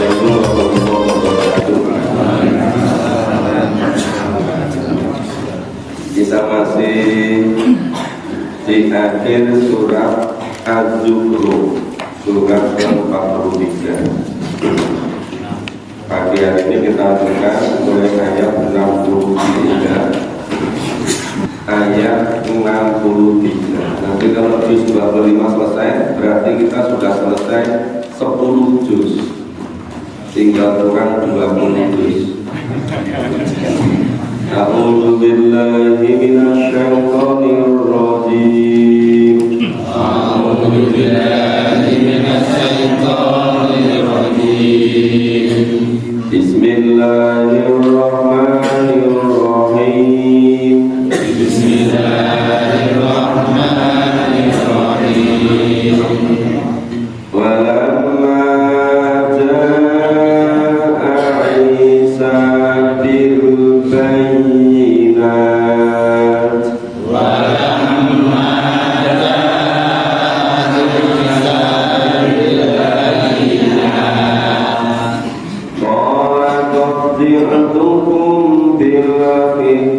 Assalamualaikum warahmatullahi wabarakatuh. Kita masih di akhir surat Az-Zukhruf, surat ke-43. Pagi hari ini kita lanjutkan mulai ayat 63 ayat 63. Nanti kalau juz 25 selesai, berarti kita sudah selesai 10 juz, tinggal kurang 20 juz. A'udzu billahi minasy syaithanir rajim. A'udzu billahi minasy syaithanir rajim. Bismillahirrahmanirrahim. Bismillahirrahmanirrahim. Walamma jaa Isa bil bayyinat. Walamma jaa Isa bil bayyinat. Qala qad ji'tukum bil hikmah.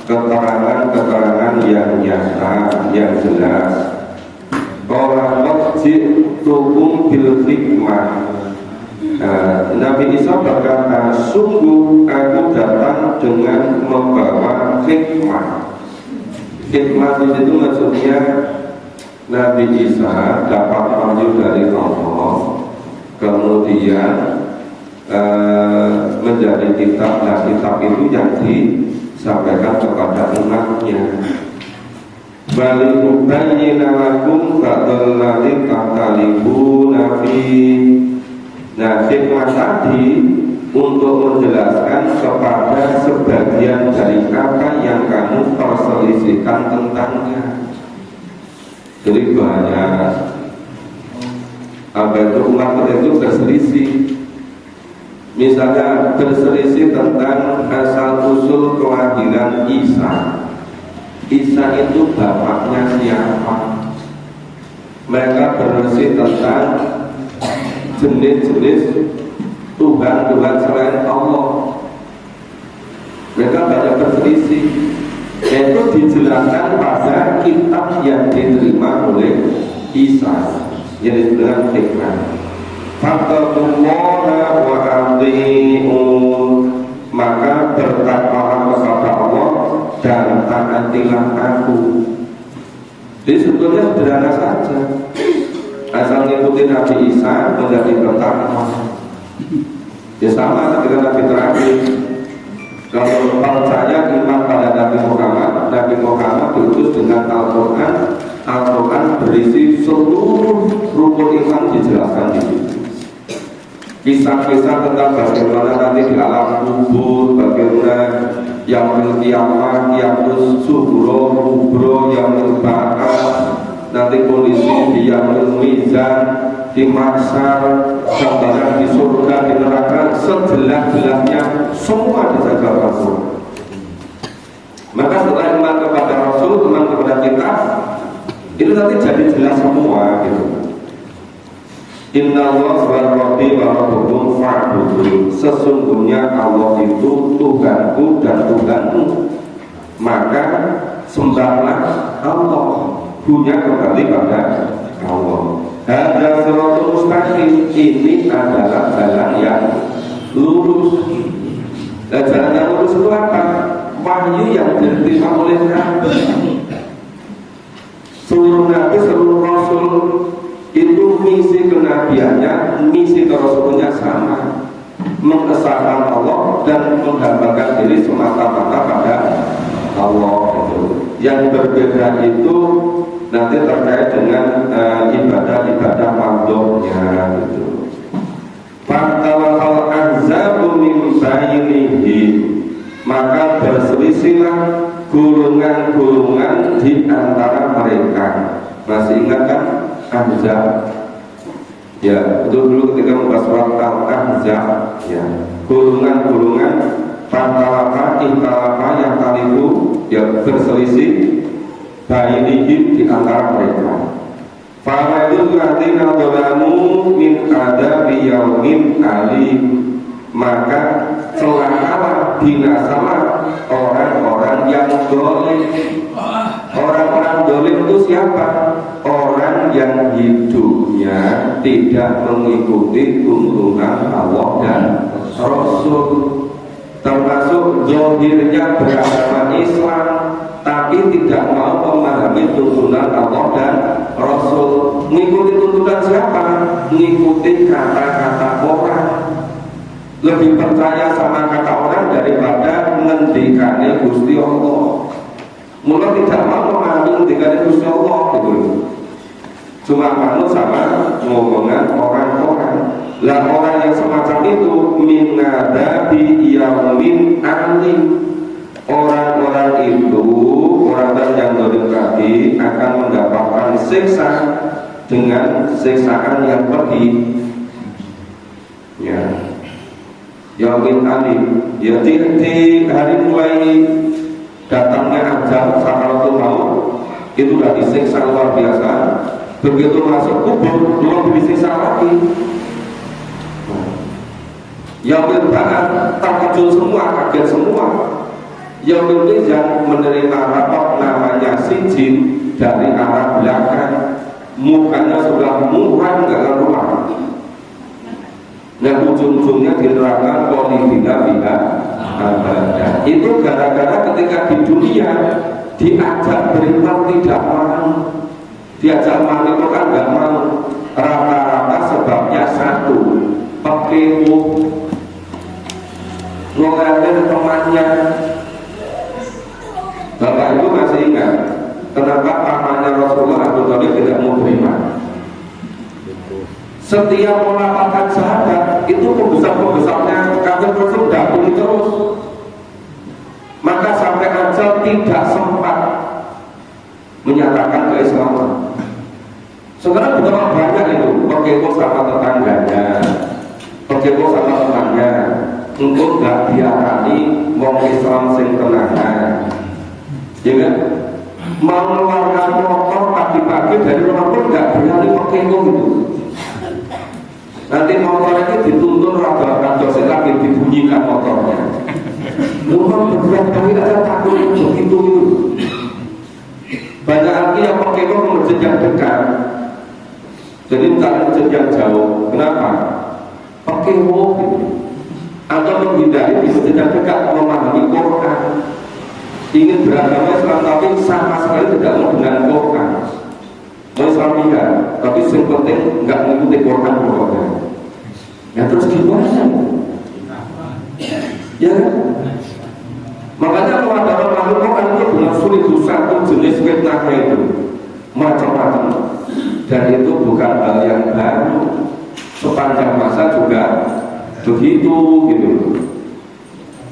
Keterangan-keterangan yang nyata, yang jelas. Qala ji'tukum bil hikmah. Nabi Isa berkata, sungguh aku datang dengan membawa hikmah. Hikmah di situ maksudnya Nabi Isa dapat wahyu dari Allah, kemudian menjadi kitab. Nah, kitab itu yang disampaikan kepada umatnya. Walikubayyina lakum ba'dal ladzi takhtalifuna fi. Nah, hikmah tadi untuk menjelaskan kepada sebagian dari apa yang kamu perselisihkan tentangnya. Jadi banyak apa itu umat itu berselisih. Misalnya berselisih tentang asal usul kelahiran Isa. Isa itu bapaknya siapa? Mereka berselisih tentang jenis-jenis Tuhan selain Allah. Mereka banyak berselisih. Itu dijelaskan pada kitab yang diterima oleh Isa, yang disebut dengan hikmah. Fattaqullaha wa ati'un, maka bertakwalah kepada Allah dan taatilah aku. Jadi sebetulnya sederhana saja, asal ngikutin Nabi Isa menjadi bertakwa. Ya sama ketika Nabi terakhir, kalau percaya iman pada Nabi Muhammad diutus dengan Al-Quran. Al-Quran berisi seluruh rukun iman dijelaskan di situ. Kisah-kisah tentang bagaimana nanti di alam kubur, bagaimana yang kiamat, yang subro, kubro, yang bakal, nanti kondisi di yang mizan, di mahsyar, gambaran di surga, di neraka, sejelas-jelasnya semua dijaga Rasul. Maka setelah iman kepada Rasul, iman kepada kita, itu nanti jadi jelas semua gitu. Inna Allah wa rabbi wa rabbukum fa'budu. Sesungguhnya Allah itu Tuhanku dan Tuhanmu, maka sembahlah Allah. Punya kembali pada Allah. Hadza siratul mustaqim, ini adalah jalan yang lurus. Dan jalan yang lurus itu apa? Wahyu yang diterima oleh Nabi. Seluruh Nabi, seluruh Rasul itu misi kenabiannya, misi kerasulannya sama, mengesahkan Allah dan menghambakan diri semata-mata pada Allah. Yang berbeda itu nanti terkait dengan ibadah-ibadah makhluknya gitu. Fatawal ahzabu min bainihi, maka berselisihlah golongan-golongan di antara mereka. Masih ingat kan Ahzab? Ya, itu dulu ketika membahas surat Al-Ahzab, ya, golongan-golongan pantalapa, intalapa yang talibu, ya, berselisih bainihim di antara mereka. Fa'alul ladzina dzalamu min adabi yaumin alim, maka celakalah, binasalah orang-orang yang dolim. Orang-orang dolim itu siapa? Orang yang hidupnya tidak mengikuti tuntunan Allah dan Rasul, termasuk zahirnya beragama Islam tapi tidak mau memahami tuntunan Allah dan Rasul. Mengikuti tuntunan siapa? Mengikuti kata-kata orang. Lebih percaya sama kata orang daripada ngendikane Gusti Allah. Mula tidak mau memahami ngendikane Gusti Allah gitu. Cuma manut sama ngomongan orang-orang. Lah orang yang semacam itu minadabi yaumin alim. Orang-orang itu, orang yang berdoa akan mendapatkan siksa dengan siksaan yang pedih. Ya. Yaumin alim, ya di hari mulai datangnya ajal sakaratul maut itu sudah disiksa luar biasa. Begitu masuk kubur belum disiksa lagi. Yaumil ba'ats terkejut semua, kaget semua. Yaumil mizan menerima rapor namanya sijin dari arah belakang, mukanya sudah muram gak keluar. Nah ujung-ujungnya di neraka kholidina fiha abada. Itu gara-gara ketika di dunia diajak beriman tidak mau, diajak mati itu kan gak mau. Rata-rata sebabnya satu, pekewo, ngelalir temannya. Bapak Ibu masih ingat kenapa dia tidak mau beriman. Setiap melapangkan syahadat itu pembesar-pembesarnya kafir Rasul dahulu terus. Maka sampai ajal tidak sempat menyatakan keislaman. Sekarang betapa banyak itu perkepo sama tetangganya, perkepo sama temannya, untuk gak diarani wong Islam sing tenanan, ya kan? Mau mengeluarkan motor pagi-pagi dari rumah pun gak berani perkepo gitu. Nanti motornya dituntun rada lagi dibunyikan motornya. Lumang beberapa kali ada takut begitu. Banyak lagi yang perkepo ke masjid yang dekat. Jadi bukan masjid yang jauh. Kenapa? Perkepo gitu. Atau menghindari di masjid yang dekat, memahami Quran, ingin beragama Islam tapi sama sekali tidak mau dengan Quran. Mau Islam tidak, tapi yang penting nggak mengikuti Quran pokoknya. Ya terus gimana? Ya, makanya kalau ada makhluk Quran itu dengan sulit satu jenis fitnahnya itu macam-macam, dan itu bukan hal yang baru. Sepanjang masa juga begitu gitu.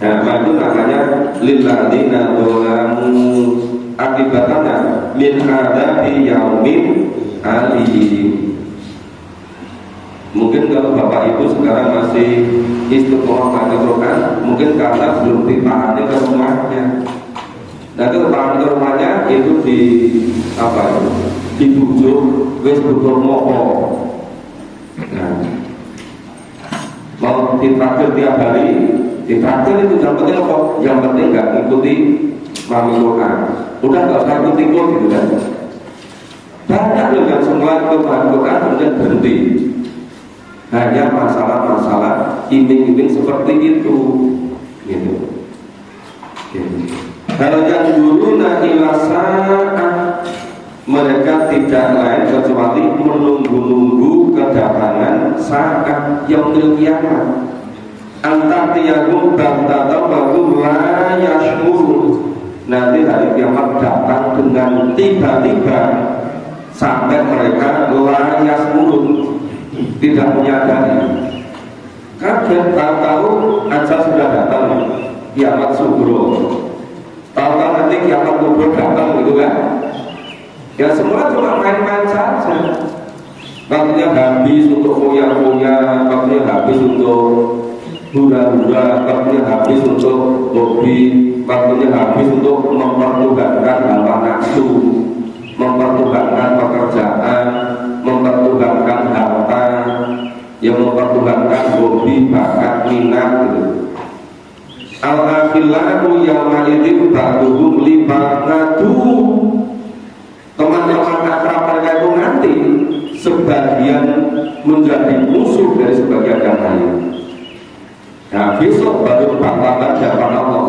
Nah, itu namanya lilladzina dzalamu, akibatnya min adabi yaumin alim. Mungkin kalau Bapak Ibu sekarang masih istiqomah baca Quran, mungkin karena belum ditangani ke rumahnya. Nah, kalau ke rumahnya itu di apa itu? Dibujuk wis butuh moho. Nah, mau ditraktir tiap hari, ditraktir itu yang penting apa? Yang penting nggak ikuti mami Quran. Udah nggak usah ikut-ikut gitu kan? Banyak loh yang semula ikut mami Quran kemudian berhenti. Hanya masalah-masalah iming-iming seperti itu, gitu. Kalau yang dulu ila sa'ah, mereka tidak lain kecuali menunggu-nunggu kedatangan saat yang kiamat. Antar tiagum bantata baru la yashmur. Nanti hari kiamat datang dengan tiba-tiba sampai mereka la yashmur, tidak menyadari. Kaget, tahu-tahu ajal sudah datang, kiamat subro. Tahu-tahu nanti kiamat kubur datang gitu kan? Ya semua cuma main-main saja. Waktunya habis untuk foya-foya, waktunya habis untuk hura-hura, waktunya habis untuk hobi, waktunya habis untuk mempertuhankan hawa nafsu, mempertuhankan pekerjaan, mempertuhankan harta, yang mempertuhankan hobi, bakat, minat gitu. Al-akhillahu yawma idzin ba'duhum li ba'du. Teman-teman akrab mereka itu nanti sebagian menjadi musuh dari sebagian yang lain. Nah, besok baru bangga hadapan Allah.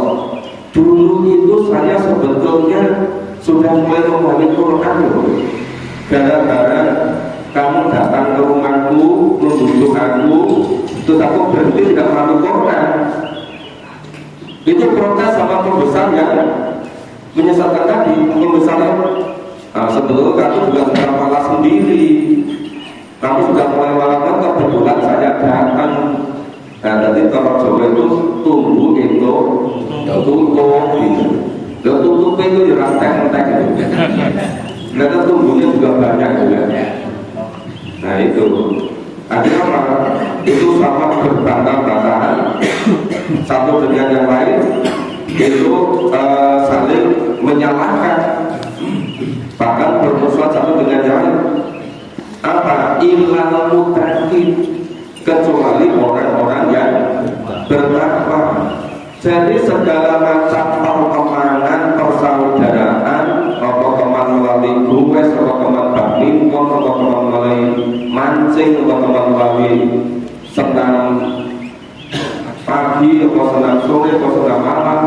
Dulu itu saya sebetulnya sudah mulai memahami Quran loh. Gara-gara kamu datang ke rumahku, membujuk aku, terus aku berhenti tidak memahami Quran. Itu protes sama pembesar yang menyesatkan tadi. Pembesarnya, nah, sebetulnya kamu juga sudah malah sendiri. Kamu sudah mulai malam, kebetulan saya datang. Nah, tadi kalau Jawa itu tumbuh itu tutup gitu. Dan tutup itu di rantai-rantai gitu. Dan tumbuhnya juga banyak juga. Nah itu akhirnya apa? Itu sama berbantah-bantahan satu dengan yang lain, itu saling menyalahkan, bahkan bermusuhan satu dengan yang lain. Apa? Ilal mutakin, kecuali orang-orang yang bertakwa. Jadi segala macam pertemanan, persaudaraan, apa teman melalui guwes, apa teman badminton, apa teman melalui mancing, apa teman melalui senang pagi, apa senang sore, apa senang malam,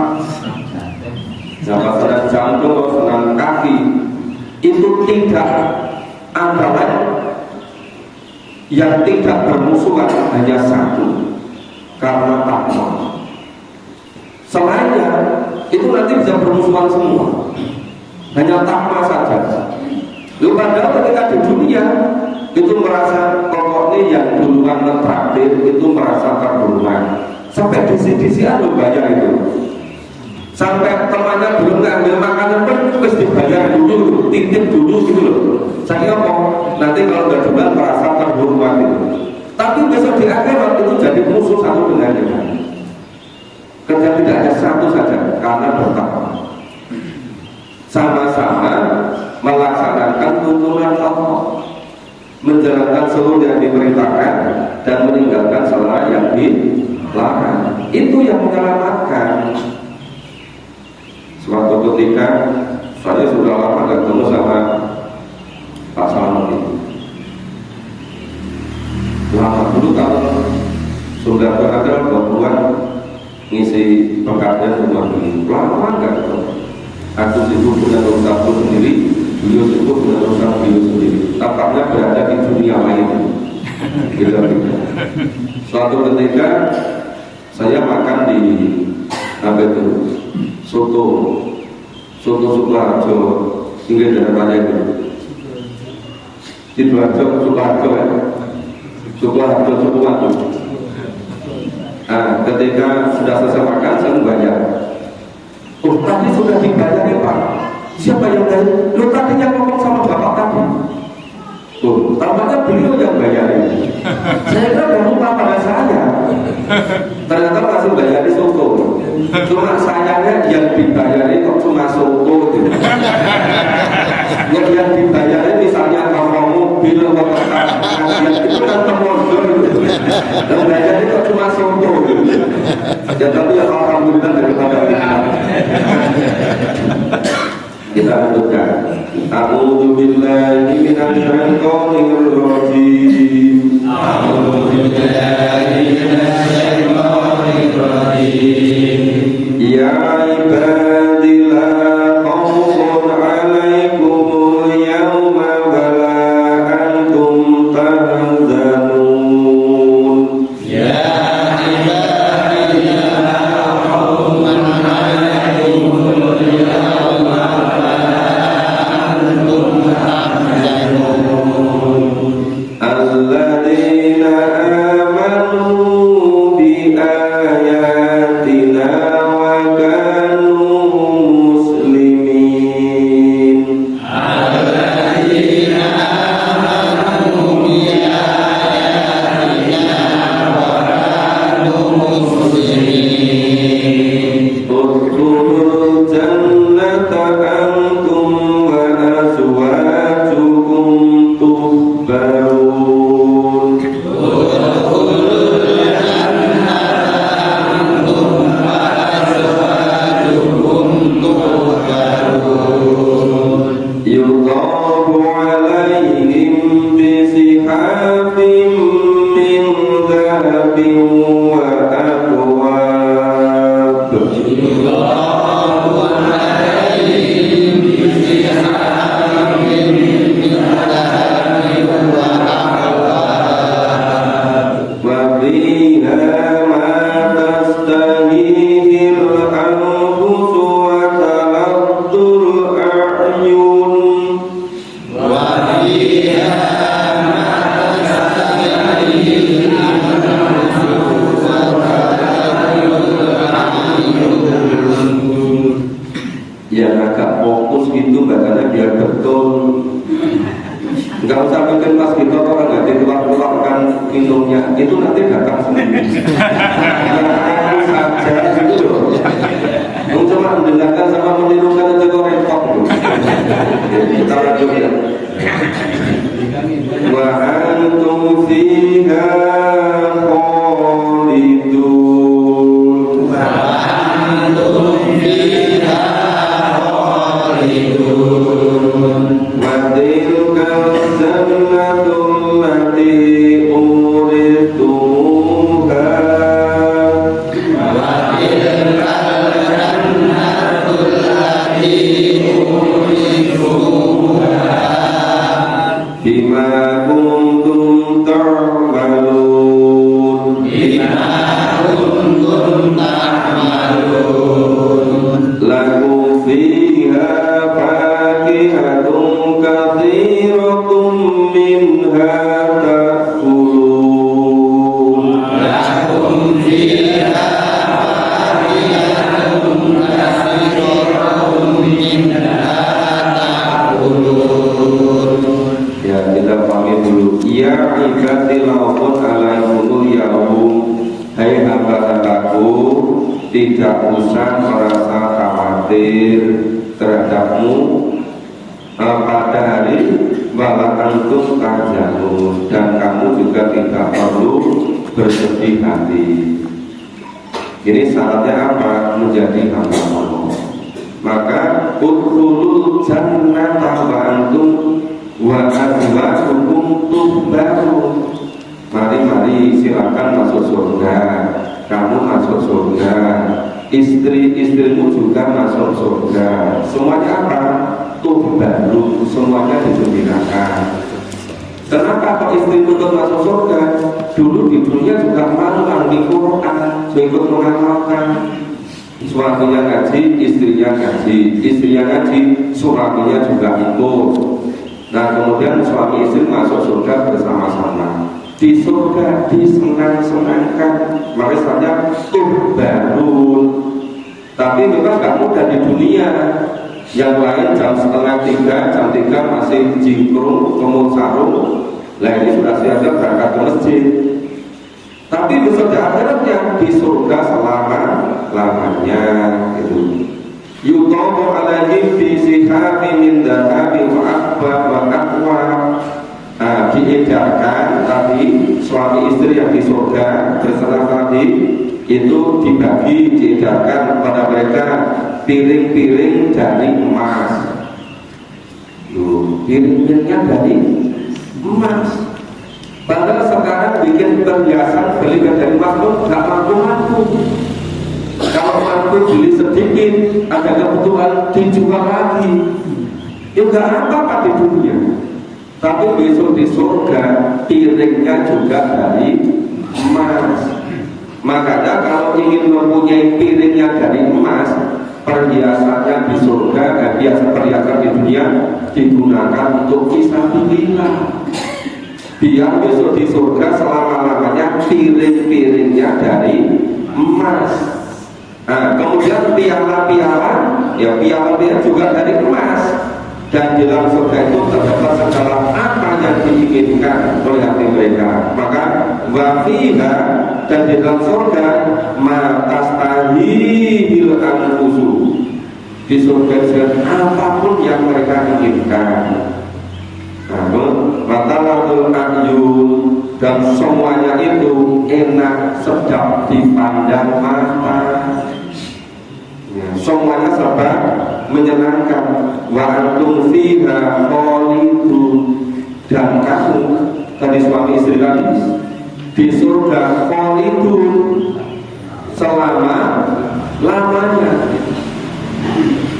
apa senang jantung, apa senang kaki, itu tidak antara yang tidak bermusuhan hanya satu, karena takwa. Selainnya itu nanti bisa bermusuhan semua, hanya takwa saja. Lalu padahal ketika lahir itu merasa terhormat. Sampai disi-disian lo bayar itu. Sampai temannya belum ngambil makanan pun harus dibayar dulu, titip dulu gitu loh. Saya apa? Nanti kalau nggak jual merasa terhormat itu. Tapi besok di akhirat itu jadi musuh satu dengan yang lain. Kerja tidak ada satu saja karena bertakwa. Sama-sama melaksanakan tuntunan Allah, menjalankan seluruh yang diperintahkan dan meninggalkan seluruh yang dilarang. Itu yang menyelamatkan. Suatu ketika saya sudah lama gak ketemu sama Pak Salamat itu. Lama dulu kalau sudah berada buat ngisi pekerjaan rumah ini, lama gak ketemu. Aku sibuk dengan urusanku sendiri, beliau sibuk dengan urusan beliau sendiri. Tampaknya berada di dunia lain. Suatu ketika saya makan di apa itu? Soto Sukoharjo, singgah dari mana itu? Sukoharjo ya. Sukoharjo. Nah, ketika sudah selesai makan, saya membayar. Oh, tadi sudah dibayar ya Pak. Siapa yang bayar? Lo tadi yang ngomong sama bapak tadi. Oh, tampaknya beliau yang bayarin. Saya kira udah lupa pada saya. Ternyata langsung bayar di soto. Cuma sayangnya yang dibayari kok cuma soto gitu. Yang dibayari misalnya kalau mobil atau itu kan termodal gitu. Dan bayarnya kok cuma soto gitu. Ya tapi ya alhamdulillah daripada kita lanjutkan. A'udzu billahi minasy syaithanir rajim. A'udzu billahi minasy syaithanir rajim. Ya ibadillah khawfun 'alaikumul yawma wa la antum tahzanun. Ya ibadillah khawfun 'alaikumul yawma wa la antum tahzanun. Alladzina amanu bi ayatina wa kanu muslimin. Alladzina amanu bi ayatina wa kanu muslimin. Udkhulul jannata antum wa azwajukum tuhbarun. Yudhabu alaihim bisihafim min dhahabin wa akwab. Yudhabu alaihim bisihafim min dhahabin wa akwab. Wa fiha ma tastahihil anfus wa taladdul a'yun. Wa fiha ma tastahihil anfus wa taladdul a'yun. Yang agak fokus itu bacanya biar betul. Enggak usah bikin mas gitu orang nggak dikeluarkan minumnya, itu nanti datang sendiri. Yang saja gitu loh. Yang cuma mendengarkan sama menirukan aja kok repot. Kita lanjut ya. Wa antum fiha khalidun. Wa antum fiha khalidun. Wa tilkal jannatul lati urithumuha. Wa tilkal jannatul lati urithumuha bima kuntum ta'malun. Bima kuntum ta'malun. Lakum fiha fakihatun katsiratun minha ta'kulun. Ya ibadi laupun alaikumul yaum, hai hamba-hambaku, tidak usah merasa khawatir terhadapmu pada hari wala antum tahzanun, dan kamu juga tidak perlu bersedih hati. Ini syaratnya apa? Menjadi hamba Allah. Maka udkhulul jannata wa antum wa azwajukum tuhbarun. Mari silakan masuk surga. Kamu masuk surga, istri-istrimu juga masuk surga. Semuanya apa? Tuhbarun, semuanya digembirakan. Kenapa kok istrimu ikut masuk surga? Dulu di dunia juga malu ahli Quran, ikut mengamalkan. Suaminya ngaji, istrinya ngaji, istrinya ngaji, suaminya juga ikut. Nah kemudian suami istri masuk surga bersama-sama. Di surga disenang-senangkan, makanya tuhbarun. Tapi memang gak mudah di dunia. Yang lain jam 2:30, jam 3 masih jingkrung, kemul sarung. Nah ini sudah siap-siap berangkat ke masjid. Tapi besok di akhiratnya di surga selama-lamanya gitu. Yuqamu alaihim fi sihamin min dhahabin wa aqwa wa aqwa. Diedarkan, tapi suami istri yang di surga bersama tadi itu dibagi, diedarkan kepada mereka piring-piring dari emas. Piring-piringnya dari emas. Padahal sekarang bikin perhiasan beli dari emas pun gak mampu-mampu. Kalau mampu beli sedikit, ada kebutuhan dijual lagi. Ya gak apa-apa di dunia. Tapi besok di surga piringnya juga dari emas. Makanya kalau ingin mempunyai piringnya dari emas, perhiasannya di surga, perhiasan di dunia digunakan untuk fisabilillah. Biar besok di surga selama-lamanya piring-piringnya dari emas. Nah, kemudian piala-piala, ya piala-piala juga dari emas. Dan di dalam surga itu terdapat segala apa yang diinginkan oleh hati mereka. Maka wafiha, dan di dalam surga matastahihil anfusu, di surga apapun yang mereka inginkan. Matalatul ayyun, dan semuanya itu enak, sedap dipandang mata. Semuanya serba menyenangkan. Wa antum fiha khalidun, dan kamu tadi suami istri tadi di surga khalidun selama lamanya.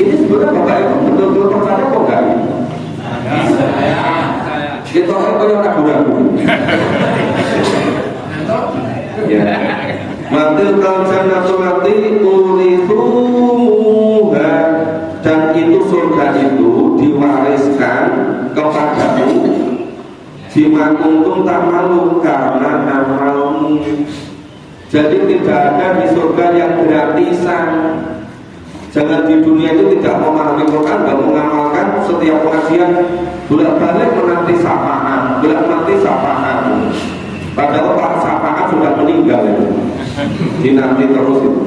Ini sebenarnya Bapak Ibu betul-betul percaya kok enggak? Kita yang ragu-ragu. Ya. Matil jannatu mati uritumuha, dan itu surga itu diwariskan kepadamu bima kuntum ta'malun, karena amalmu. Jadi tidak ada di surga yang gratisan. Jangan di dunia itu tidak memahami Quran dan mengamalkan setiap pengajian bolak-balik menanti sapaan, bolak-balik sapaan. Padahal Pak sapaan sudah meninggal itu. Dinanti terus itu.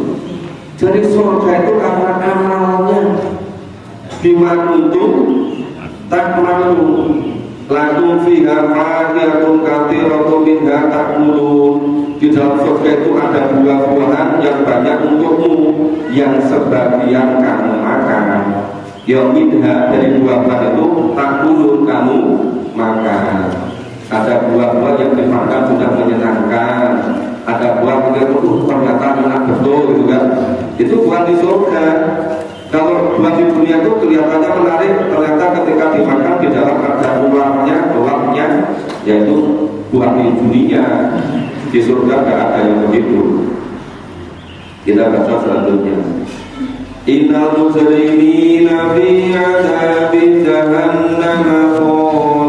Jadi surga itu karena amalnya. Bima kuntum ta'malun, lakum fiha fakihatun katsiratun minha ta'kulun. Di dalam surga itu ada buah-buahan yang banyak untukmu, yang sebagian kamu makan. Ya minha, dari buah-buahan itu ta'kulun, kamu makan. Ada buah-buah yang dimakan sudah menyenangkan. Ada buah yang ternyata enak betul gitu kan. Itu buah di surga. Kalau buah di dunia itu kelihatannya menarik, ternyata ketika dimakan di dalam ada uangnya, yaitu buah di dunia. Di surga tidak ada yang begitu. Kita baca selanjutnya. Innal mujrimina fi 'adzabin jahannam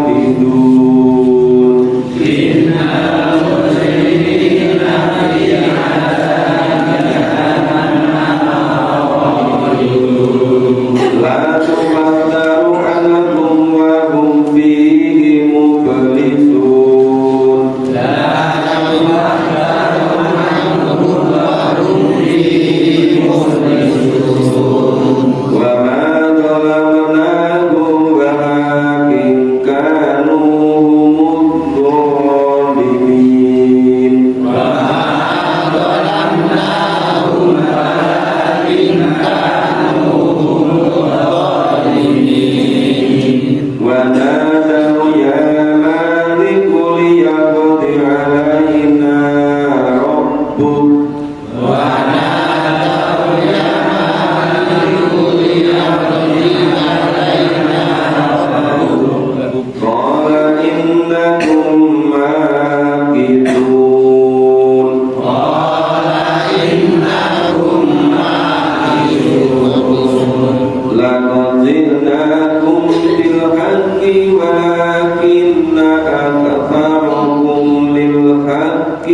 khalidun. Innal mujrimina fi 'adzabin jahannam khalidun. La tuqaddaru anhum wa hum fihi mublisun. ونادوا يا مالك ليقض علينا ربك قال إنكم ماكثون لقد جئناكم بالحق ولكن أكثركم للحق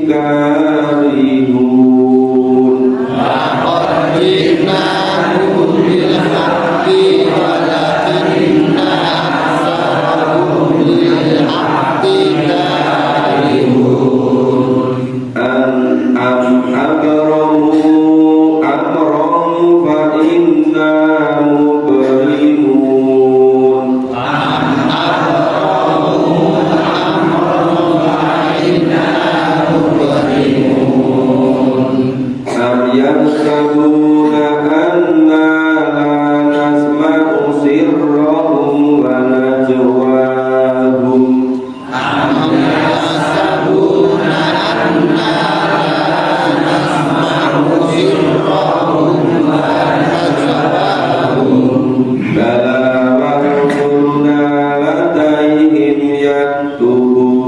كارهون أم أبرموا أمرا فإنا مبرمون أم يحسبون أنا لا نسمع سرهم ونجواهم بلى ورسلنا لديهم يكتبون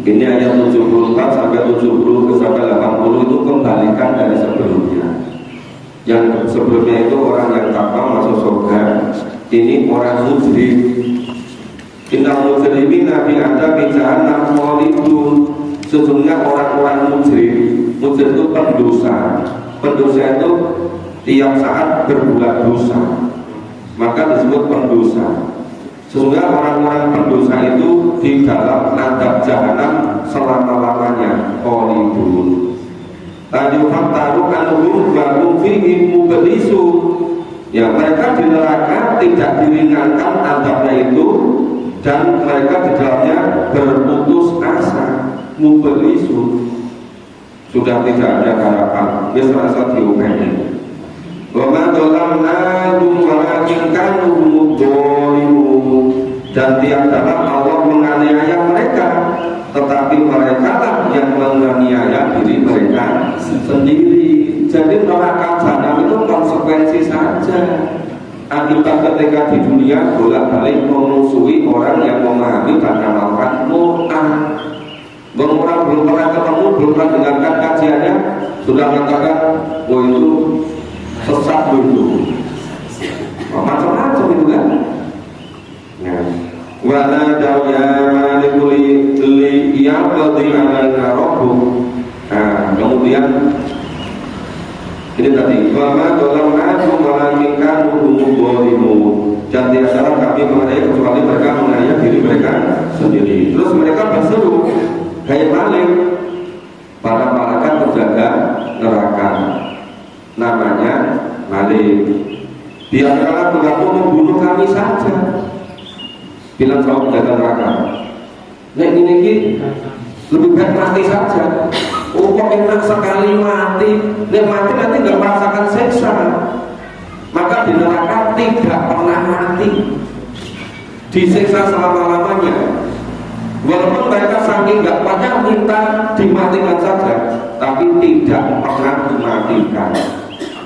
Ini ayat 74 sampai 70 sampai 80 itu kembalikan dari sebelumnya. Yang sebelumnya itu orang yang takwa masuk surga, ini orang mujrim. Innal mujrimina fi adzabi jahannam khalidun. Sesungguhnya orang-orang mujrim itu pendosa. Pendosa itu tiap saat berbuat dosa, maka disebut pendosa. Sesungguhnya orang-orang pendosa itu di dalam azab jahanam selama-lamanya khalidun. Tajufat taruh anuhum wa fihi mublisu. Ya, mereka di neraka tidak diringankan azabnya itu, dan mereka di dalamnya berputus asa, mublisu. Sudah tidak ada harapan, bisa rasa diopeni. Wa ma dhalamnahum walakin kanu dzalimun. Dan tiadalah Allah menganiaya mereka, tetapi mereka lah yang menganiaya diri mereka sendiri. Jadi neraka jahanam itu konsekuensi saja akibat ketika di dunia bolak-balik memusuhi orang yang memahami dan mengamalkan Quran. Orang belum pernah ketemu, belum pernah dengarkan kajiannya, sudah mengatakan, oh itu sesat dulu, macam-macam itu kan. Wala dawya malikuli liyaqdi alaina rabbuk. Nah, kemudian ini tadi wa ma dhalamnahum walakin kanu dzalimun. Dan tiada kami menganiaya kecuali mereka menganiaya diri mereka sendiri. Terus mereka berseru, hai Malik, para malaikat penjaga neraka, namanya Malik, biarkanlah kamu membunuh kami saja. Bilang sama penjaga neraka, nah ini lebih baik mati saja. Oh kok enak sekali mati, nah mati nanti nggak merasakan siksa. Maka di neraka tidak pernah mati, disiksa selama-lamanya. Walaupun mereka saking nggak kuatnya minta dimatikan saja, tapi tidak pernah dimatikan.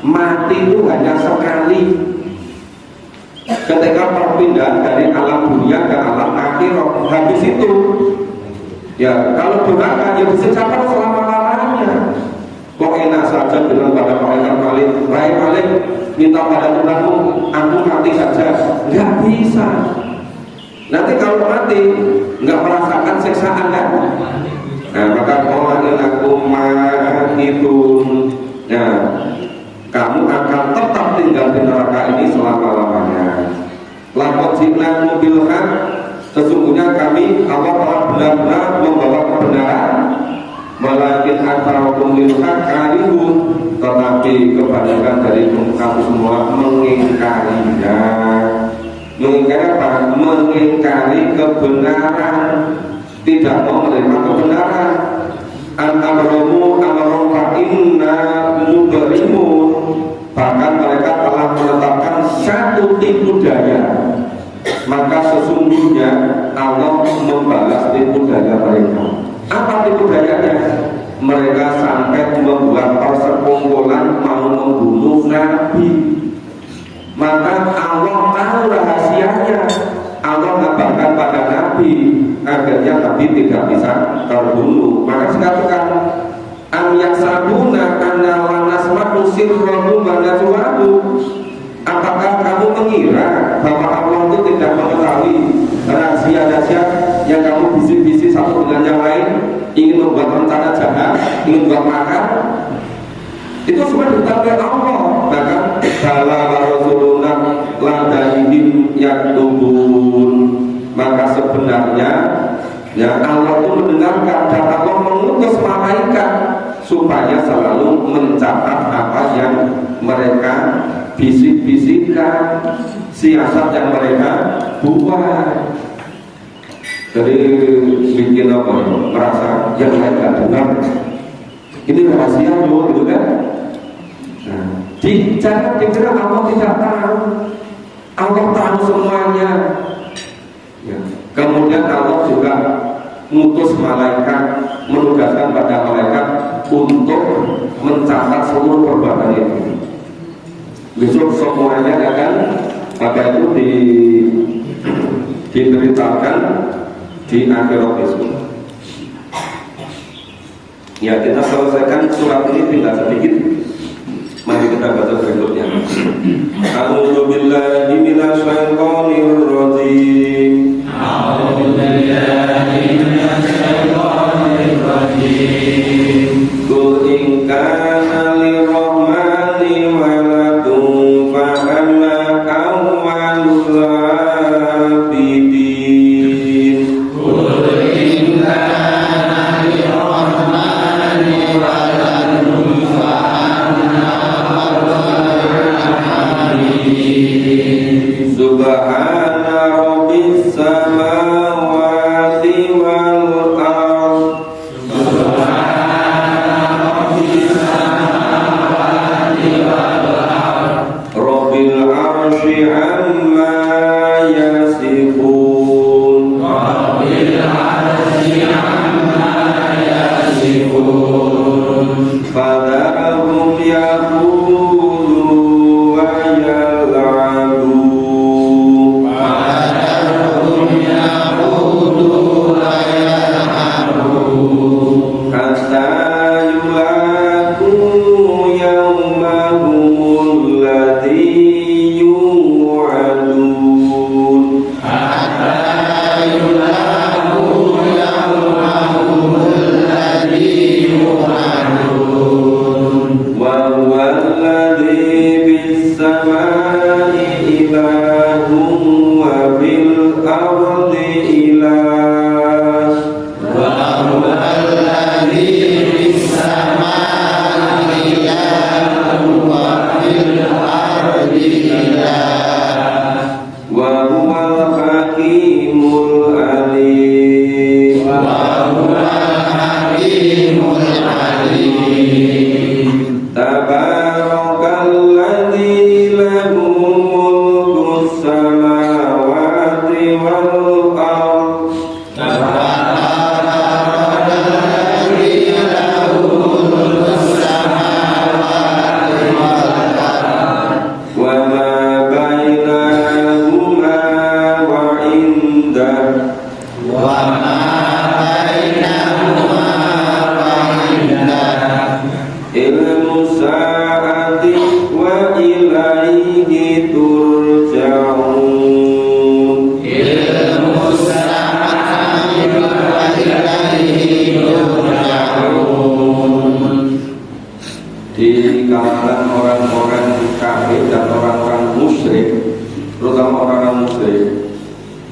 Mati itu hanya sekali, ketika perpindahan dari alam dunia ke alam akhirat. Habis itu ya kalau durhaka ya disiksakan selama-lamanya. Kok enak saja bilang pada malaikat Malik, hai Malik, minta pada Tuhanmu, aku mati saja. Nggak bisa. Nanti kalau mati nggak merasakan siksaan kan? Nah maka orang aku itu, nah kamu akan tetap tinggal di neraka ini selama-lamanya. Laqad ji'nakum bil haqq, sesungguhnya kami Allah telah benar-benar membawa kebenaran. Walakin aktsarakum lil haqq karihun, tetapi kebanyakan dari kamu semua mengingkarinya. Mengingkari apa? Mengingkari kebenaran, tidak mau menerima kebenaran. an amromu amrom fa inna mubarimun, bahkan mereka telah menetapkan satu tipu daya, maka sesungguhnya Allah membalas tipu daya mereka. Apa tipu dayanya? Mereka sampai membuat persekongkolan mau membunuh Nabi. Maka Allah tahu rahasianya, Allah ngabarkan pada Nabi, akhirnya Nabi tidak bisa terbunuh. Maka dikatakan am yasabuna anna la nasma'u sirrahu wa najwahu, apakah kamu mengira bahwa Allah itu tidak mengetahui rahasia-rahasia yang kamu bisik-bisik satu dengan yang lain, ingin membuat rencana jahat, ingin membuat makar? Itu semua diketahui Allah. Bahkan bala rasuluna ladaihim yaktubun, maka sebenarnya ya Allah itu mendengarkan dan Allah mengutus malaikat supaya selalu mencatat apa yang mereka bisik-bisikkan, siasat yang mereka buat. Jadi bikin apa? Merasa yang lain gak dengar. Ini rahasia loh, gitu kan? Nah, jangan dikira Allah tidak tahu. Allah tahu semuanya. Ya. Kemudian Allah juga mengutus malaikat, menugaskan pada malaikat untuk mencatat seluruh perbuatan itu. Besok semuanya akan apa itu diberitakan di akhirat besok. Ya, kita selesaikan surat ini tinggal sedikit. Mari kita baca berikutnya. A'udzu billahi minasyaitonir rajim. A'udzu billahi minasyaitonir rajim. Qul in kana lirrahmani waladun fa ana awwalul abidin. Qul in kana lirrahmani waladun fa Subhana rabbis samawati wal ardh. Subhana rabbis samawati wal ardh. Rabbil arsy amma yasifun. Rabbil arsy amma yasifun. Fadahum yaqulu wa yal'abu.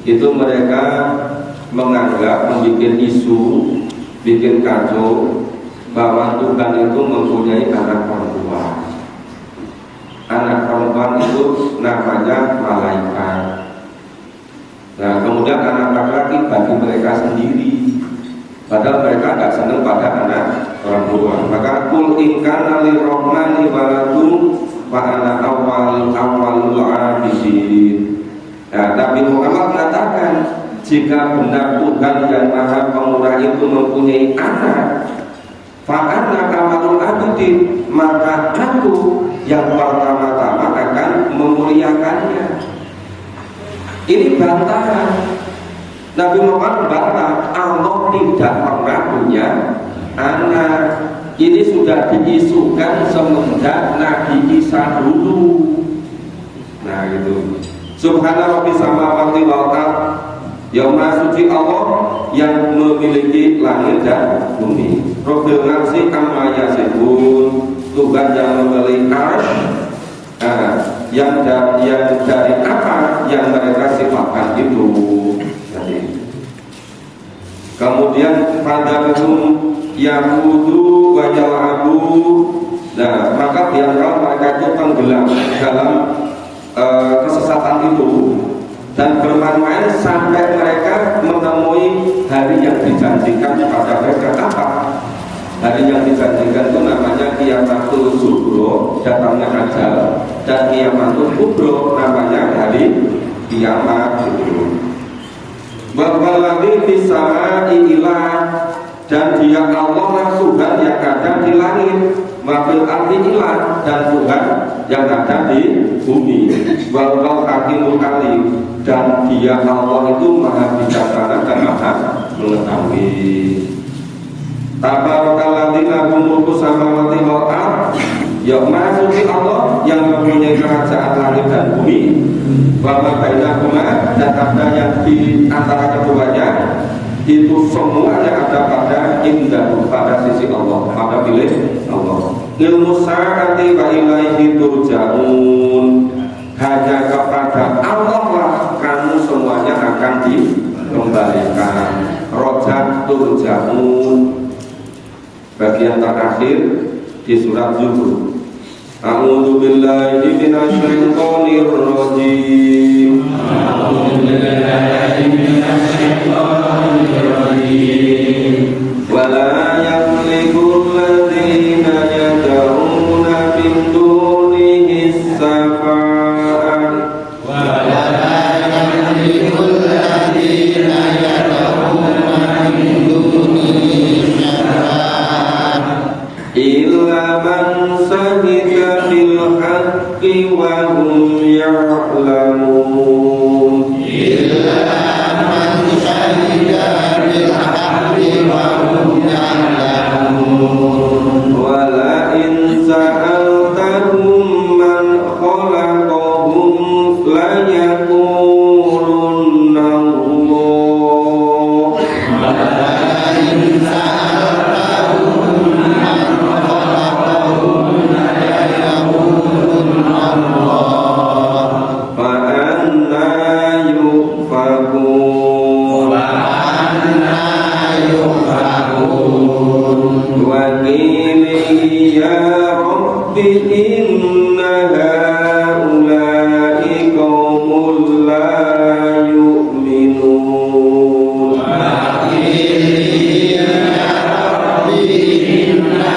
Itu mereka menganggap, membuat isu, bikin kacau bahwa Tuhan itu mempunyai anak perempuan. Anak perempuan itu namanya malaikat. Nah, kemudian anak laki-laki bagi mereka sendiri. padahal mereka tidak senang pada anak orang tua. Maka kul ingkana lirrahmani waladun wa ana awwalul abidin. Nah, Nabi Muhammad mengatakan, jika benar Tuhan yang Maha Pemurah itu mempunyai anak, fa'ana kamalul abidin, maka aku yang pertama-tama akan memuliakannya. Ini bantahan. Nabi Muhammad bantah, Allah tidak pernah punya anak. Ini sudah diisukan semenjak Nabi Isa dulu. Nah gitu. Subhana rabbi samawati wal ardh, yang maha suci Allah yang memiliki langit dan bumi. Rabbil arsy amma yasifun, Tuhan yang memiliki arsy, yang dari apa yang mereka sifatkan itu. Jadi, kemudian fadhum yaqudu wa yal'abu. Nah, maka biarkan mereka itu tenggelam dalam kesesatan itu dan bermain-main sampai mereka menemui hari yang dijanjikan kepada mereka. Apa? Hari yang dijanjikan itu namanya Qiyamatul Subro, datangnya ajal, dan Qiyamatul Kubro, namanya hari kiamat itu. Wallahi fisama'i ilah, dan dia Allah lah Tuhan yang ada di langit, wabil ardi ilah, dan Tuhan yang ada di bumi. Wal hakimul alim, dan dia Allah itu maha bijaksana dan maha mengetahui. Tabarakalladzi lahu mulku samawati wal ardh, ya maha suci Allah yang mempunyai kerajaan langit dan bumi. Wa ma bainahuma, dan ada yang di antara keduanya, itu semuanya ada pada indah, pada sisi Allah, pada milik Allah. Ilmu sa'ati wa ilaihi turja'un, hanya kepada Allah lah kamu semuanya akan dikembalikan. Rojak turja'un, bagian terakhir di surat Zuhruf. A'udzu billahi minasyaitonir rajim. A'udzu billahi minasyaitonir rajim. Wala yamliku alladziina yad'una min dunihi syafa'ah. Wala yamliku alladziina yad'una min dunihi syafa'ah illa man shahida bil haqqi wa hum ya'lamun. Illa man shahida bil haqqi wa hum ya'lamun. Wa la in sa'altahum man khalaqahum la yaqulunna Allah. Wa la in sa'altahum man khalaqahum la yaqulunna Allah. Fa anna yufakun. Fa anna yufakun. Wa qili ya rabbi inna haula'i qaumul la yu'minun. Wa qili ya rabbi inna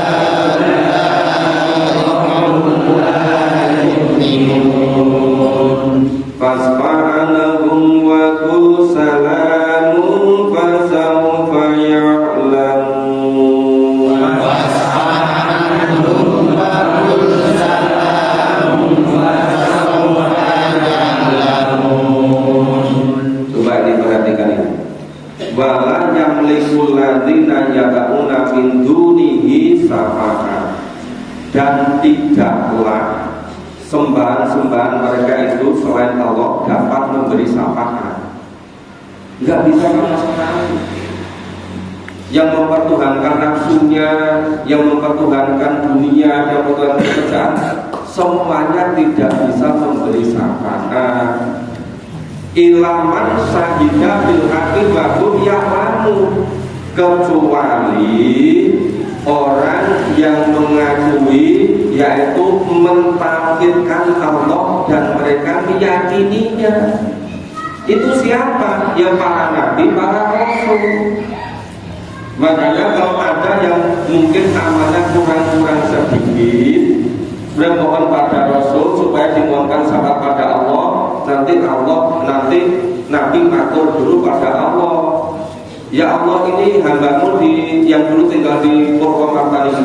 haula'i qaumul la yu'minun. Fasfa'anahum wa qul salamun fasawfa ya'lamun. Fasfa'anahum wa qul salamun fasawfa ya'lamun. Coba diperhatikan ini. Wala yamlikul ladzina yad'una min dunihi syafa'ah, dan tidaklah sembahan-sembahan mereka itu selain Allah dapat memberi syafaat. Enggak bisa sama sekali. Yang mempertuhankan nafsunya, yang mempertuhankan dunia, yang mempertuhankan pekerjaan, semuanya tidak bisa memberi syafaat. Ilaman sahida bil haqqi wa hum ya'lamun, kecuali orang yang mengakui, yaitu mentauhidkan Allah dan mereka meyakininya. Itu siapa? Ya para nabi, para rasul. Makanya kalau ada yang mungkin amanah kurang-kurang sedikit, mohon pada Rasul supaya dimohonkan syafaat pada Allah. Nanti Nabi matur dulu pada Allah, ya Allah, ini hambamu yang dulu tinggal di Purwokerto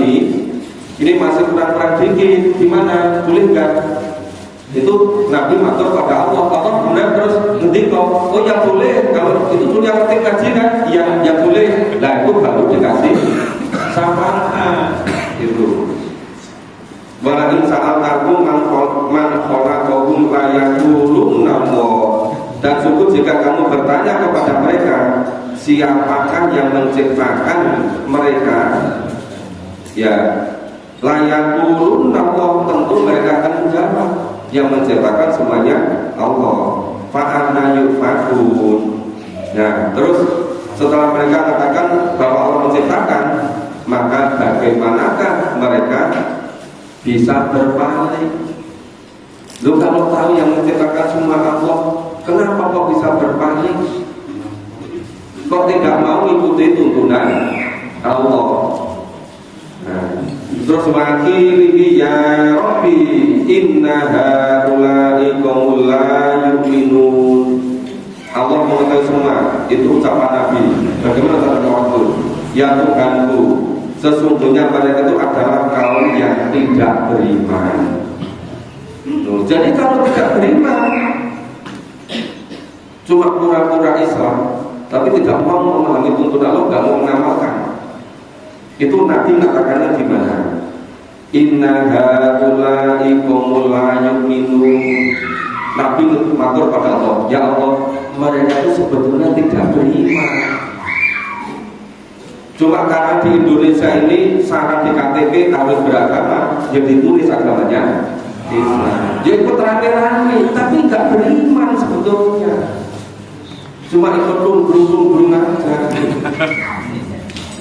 ini masih kurang-kurang dikit, gimana, boleh nggak? Itu Nabi matur pada Allah, Allah benar terus nanti kok, oh ya boleh, kalau itu dulu yang penting kaji kan, ya boleh, lah itu baru dikasih syafaat itu. Walain saat aku man khalaqahum la yaquluna Allah. Dan sungguh jika kamu bertanya kepada mereka, siapakah yang menciptakan mereka? Ya, la yaquluna Allah, tentu mereka akan menjawab, yang menciptakan semuanya Allah. Fa'anna yufakun. Nah, terus setelah mereka katakan bahwa Allah menciptakan, maka bagaimanakah mereka bisa berbalik? Lu kalau tahu yang menciptakan semua Allah, kenapa kok bisa berbalik? Kok tidak mau ikuti tuntunan Allah? Nah, terus wakili ya Rabbi inna haulai qaumul la yu'minun. Allah mengetahui semua, itu ucapan Nabi. Bagaimana tanda waktu? Ya Tuhanku, sesungguhnya mereka itu adalah kaum yang tidak beriman. Jadi kalau tidak beriman, cuma pura-pura Islam, tapi tidak mau memahami tuntunan Allah, tidak mau mengamalkan. Itu Nabi katakannya gimana? Inna haulai qaumul la yu'minun. Nabi matur pada Allah, ya Allah, mereka itu sebetulnya tidak beriman. Cuma karena di Indonesia ini syarat di KTP harus beragama, yang ditulis agamanya Islam. Dia ikut rame-rame, tapi nggak beriman sebetulnya. Cuma ikut lumbrung-lumbrung aja.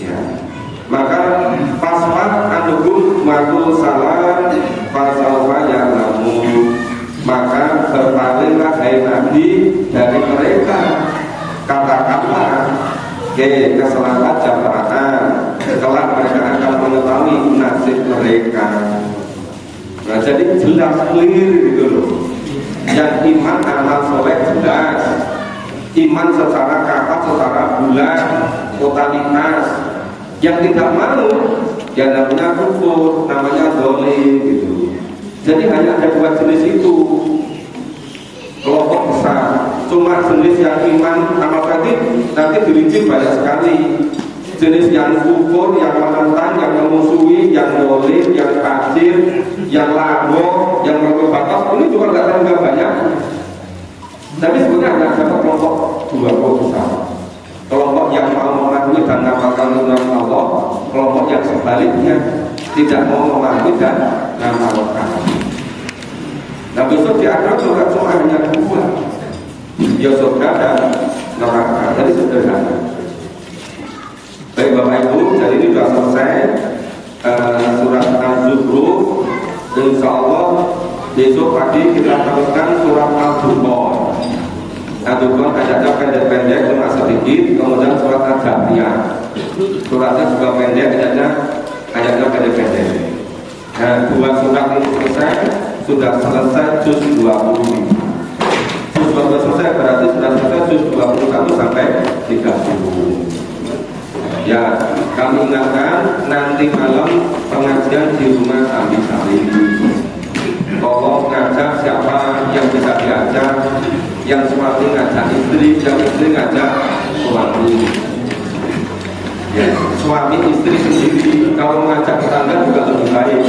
Ya. Maka pasfat anuhum makul salam fasalfa ya'lamu. Maka berpalinglah hai Nabi dari mereka, katakanlah keselamat jamaah, kelak mereka akan mengetahui nasib mereka. Nah, jadi jelas clear gitu loh. Yang iman amal soleh jelas, iman secara kata, secara bulan, totalitas. Yang tidak mau, ya namanya kufur, namanya zalim gitu. Jadi hanya ada dua jenis itu, kelompok besar. Cuma jenis yang iman amal tadi nanti dirinci banyak sekali. Jenis yang kufur, yang menentang, yang memusuhi, yang zalim, yang kafir, yang lago, yang berbatas, ini juga nggak banyak. Tapi sebenarnya ada kelompok dua kelompok besar. Kelompok yang mau memahami dan mengamalkan tuntunan Allah, kelompok yang sebaliknya tidak mau memahami dan mengamalkan. Nah besok di akhirat juga cuma hanya dua, ya surga dan neraka. Jadi sederhana. Baik Bapak Ibu, jadi ini sudah selesai surat Az-Zukhruf. Insya Allah besok pagi kita teruskan surat Al-Dukhan. Al-Dukhan ayatnya pendek-pendek cuma sedikit. Kemudian surat Al-Jathiyah, suratnya juga pendek, ayatnya pendek-pendek. Nah, dua surat ini selesai, sudah selesai juz 20. Juz 20 selesai berarti sudah selesai juz 21 sampai 30. Ya, kami ingatkan nanti malam pengajian di rumah Sami-Sami. Tolong ngajak siapa yang bisa diajak, yang suami ngajak istri, yang istri ngajak suami. Ya, suami istri sendiri, kalau mengajak tetangga juga lebih baik.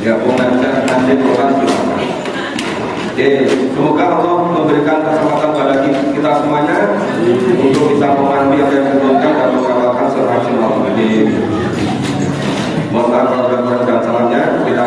Ya, mengajak adik orang silakan. Oke, semoga Allah memberikan kesempatan pada kita semuanya untuk bisa memahami apa yang diturunkan dan mengamalkan semaksimal mungkin. Mohon maaf dan salahnya kita